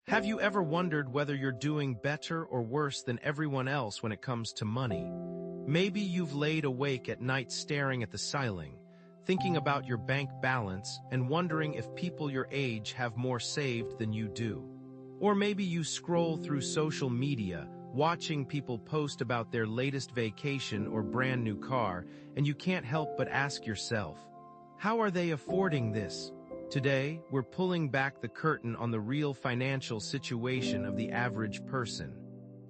Have you ever wondered whether you're doing better or worse than everyone else when it comes to money? Maybe you've laid awake at night staring at the ceiling, thinking about your bank balance and wondering if people your age have more saved than you do. Or maybe you scroll through social media, watching people post about their latest vacation or brand new car, and you can't help but ask yourself, how are they affording this? Today, we're pulling back the curtain on the real financial situation of the average person.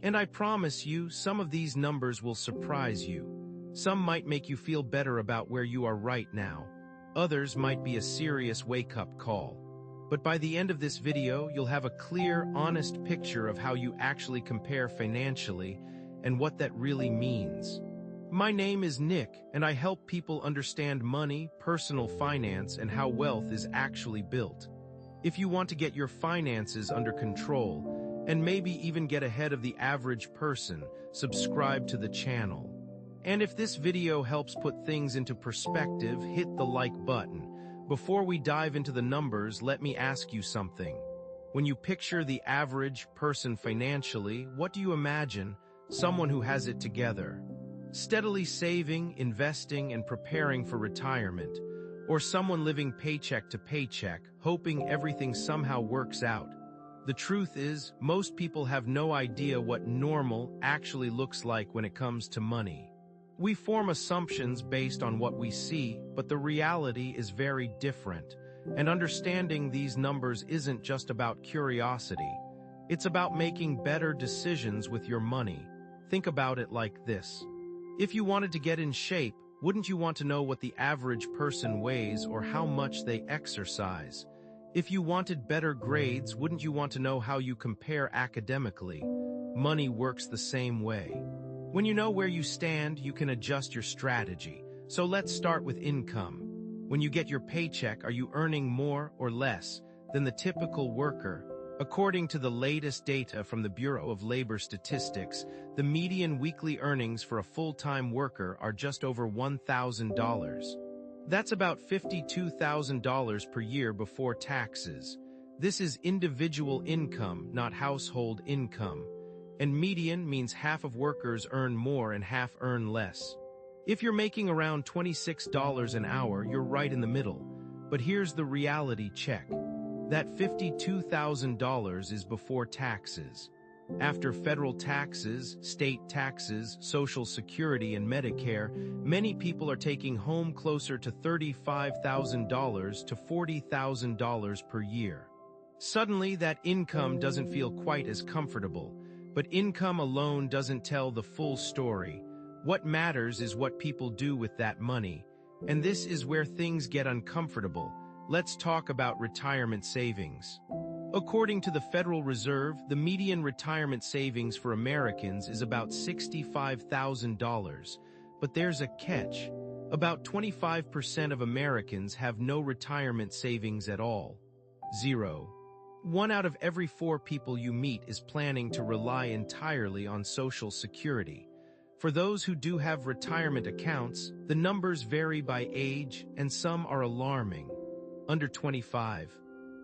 And I promise you, some of these numbers will surprise you. Some might make you feel better about where you are right now. Others might be a serious wake-up call. But by the end of this video, you'll have a clear, honest picture of how you actually compare financially and what that really means. My name is Nick, and I help people understand money, personal finance, and how wealth is actually built. If you want to get your finances under control, and maybe even get ahead of the average person, subscribe to the channel. And if this video helps put things into perspective, hit the like button. Before we dive into the numbers, let me ask you something. When you picture the average person financially, what do you imagine? Someone who has it together, steadily saving, investing, and preparing for retirement, or someone living paycheck to paycheck, hoping everything somehow works out? The truth is, most people have no idea what normal actually looks like when it comes to money. We form assumptions based on what we see, but the reality is very different. And understanding these numbers isn't just about curiosity. It's about making better decisions with your money. Think about it like this. If you wanted to get in shape, wouldn't you want to know what the average person weighs or how much they exercise? If you wanted better grades, wouldn't you want to know how you compare academically? Money works the same way. When you know where you stand, you can adjust your strategy. So let's start with income. When you get your paycheck, are you earning more or less than the typical worker? According to the latest data from the Bureau of Labor Statistics, the median weekly earnings for a full-time worker are just over $1,000. That's about $52,000 per year before taxes. This is individual income, not household income. And median means half of workers earn more and half earn less. If you're making around $26 an hour, you're right in the middle. But here's the reality check. That $52,000 is before taxes. After federal taxes, state taxes, Social Security, and Medicare, many people are taking home closer to $35,000 to $40,000 per year. Suddenly, that income doesn't feel quite as comfortable. But income alone doesn't tell the full story. What matters is what people do with that money. And this is where things get uncomfortable. Let's talk about retirement savings. According to the Federal Reserve, the median retirement savings for Americans is about $65,000. But there's a catch. About 25% of Americans have no retirement savings at all. Zero. 1 out of every 4 people you meet is planning to rely entirely on Social Security. For those who do have retirement accounts, the numbers vary by age, and some are alarming. Under 25.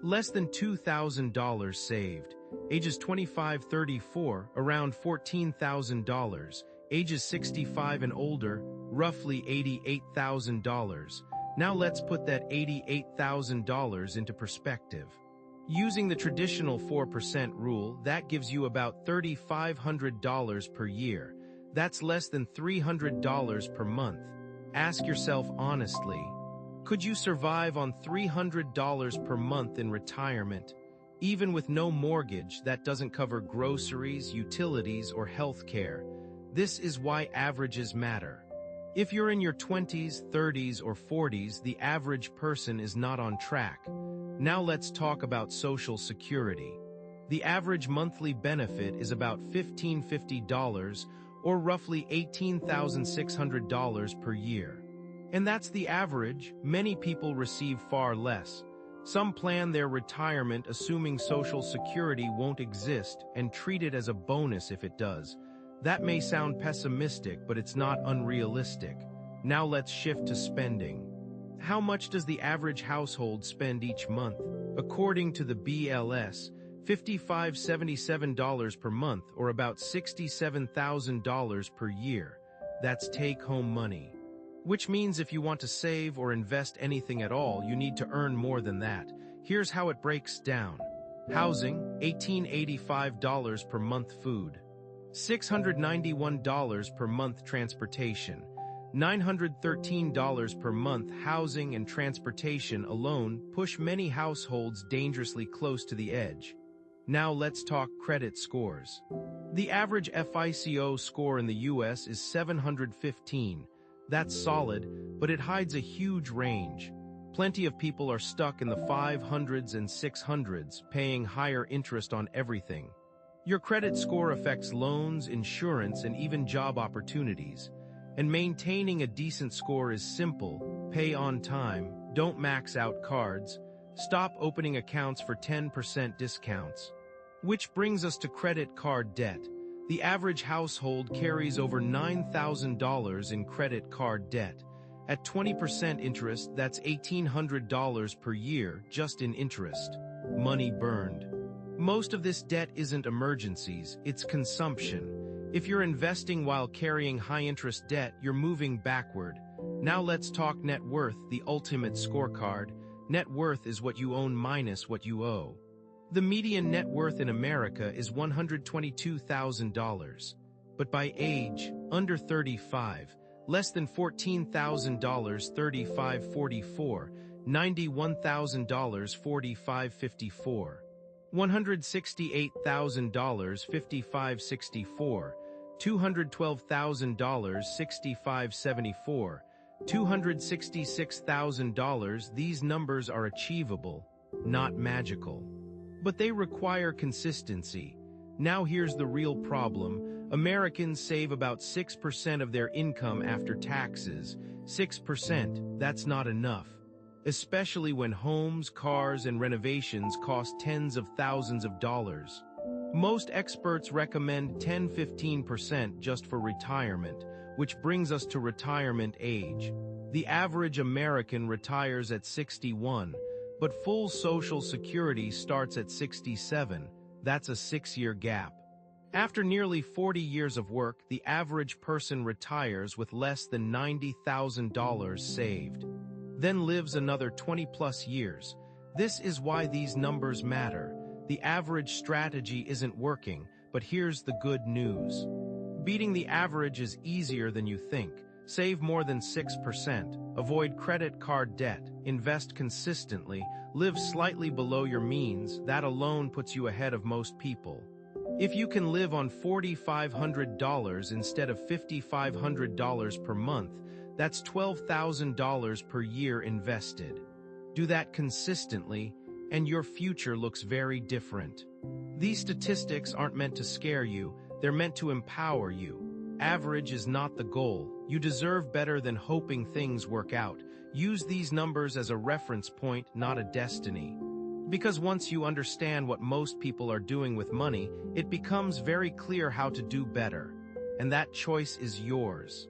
Less than $2,000 saved. Ages 25-34, around $14,000. Ages 65 and older, roughly $88,000. Now let's put that $88,000 into perspective. Using the traditional 4% rule, that gives you about $3,500 per year. That's less than $300 per month. Ask yourself honestly, could you survive on $300 per month in retirement? Even with no mortgage, that doesn't cover groceries, utilities, or health care. This is why averages matter. If you're in your 20s, 30s, or 40s, the average person is not on track. Now let's talk about Social Security. The average monthly benefit is about $1,550, or roughly $18,600 per year. And that's the average. Many people receive far less. Some plan their retirement assuming Social Security won't exist and treat it as a bonus if it does. That may sound pessimistic, but it's not unrealistic. Now let's shift to spending. How much does the average household spend each month? According to the BLS, $5,577 per month, or about $67,000 per year. That's take-home money. Which means if you want to save or invest anything at all, you need to earn more than that. Here's how it breaks down. Housing, $1,885 per month. Food, $691 per month. Transportation, $913 per month. Housing and transportation alone push many households dangerously close to the edge. Now let's talk credit scores. The average FICO score in the US is 715. That's solid, but it hides a huge range. Plenty of people are stuck in the 500s and 600s, paying higher interest on everything. Your credit score affects loans, insurance, and even job opportunities. And maintaining a decent score is simple. Pay on time, don't max out cards, stop opening accounts for 10% discounts. Which brings us to credit card debt. The average household carries over $9,000 in credit card debt. At 20% interest, that's $1,800 per year just in interest. Money burned. Most of this debt isn't emergencies, it's consumption. If you're investing while carrying high-interest debt, you're moving backward. Now let's talk net worth, the ultimate scorecard. Net worth is what you own minus what you owe. The median net worth in America is $122,000. But by age, under 35, less than $14,000, 3544, $91,000, 4554, $168,000, 5564, $212,000, 6574, $266,000. These numbers are achievable, not magical. But they require consistency. Now here's the real problem. Americans save about 6% of their income after taxes. 6%, that's not enough. Especially when homes, cars, and renovations cost tens of thousands of dollars. Most experts recommend 10–15% just for retirement, which brings us to retirement age. The average American retires at 61, but full Social Security starts at 67. That's a 6-year gap. After nearly 40 years of work, the average person retires with less than $90,000 saved, then lives another 20+ years. This is why these numbers matter. The average strategy isn't working, but here's the good news. Beating the average is easier than you think. Save more than 6%, avoid credit card debt, invest consistently, live slightly below your means. That alone puts you ahead of most people. If you can live on $4,500 instead of $5,500 per month, that's $12,000 per year invested. Do that consistently, and your future looks very different. These statistics aren't meant to scare you, they're meant to empower you. Average is not the goal. You deserve better than hoping things work out. Use these numbers as a reference point, not a destiny. Because once you understand what most people are doing with money, it becomes very clear how to do better. And that choice is yours.